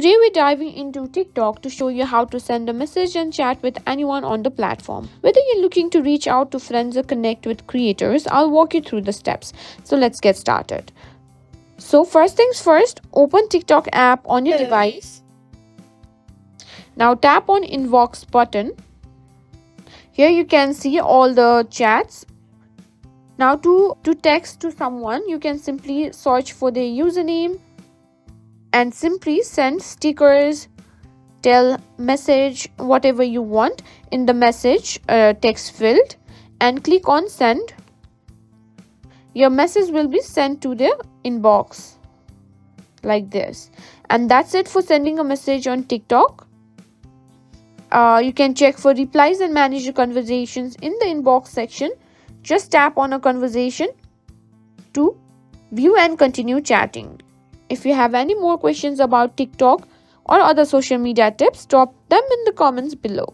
Today we're diving into TikTok to show you how to send a message and chat with anyone on the platform. Whether you're looking to reach out to friends or connect with creators, I'll walk you through the steps. So let's get started. So first things first, open TikTok app on your device. Now tap on inbox button. Here you can see all the chats. Now to text to someone, you can simply search for their username and simply send stickers, tell message, whatever you want in the message text field, and click on send. Your message will be sent to their inbox like this. And that's it for sending a message on TikTok. You can check for replies and manage your conversations in the inbox section. Just tap on a conversation to view and continue chatting. If you have any more questions about TikTok or other social media tips, drop them in the comments below.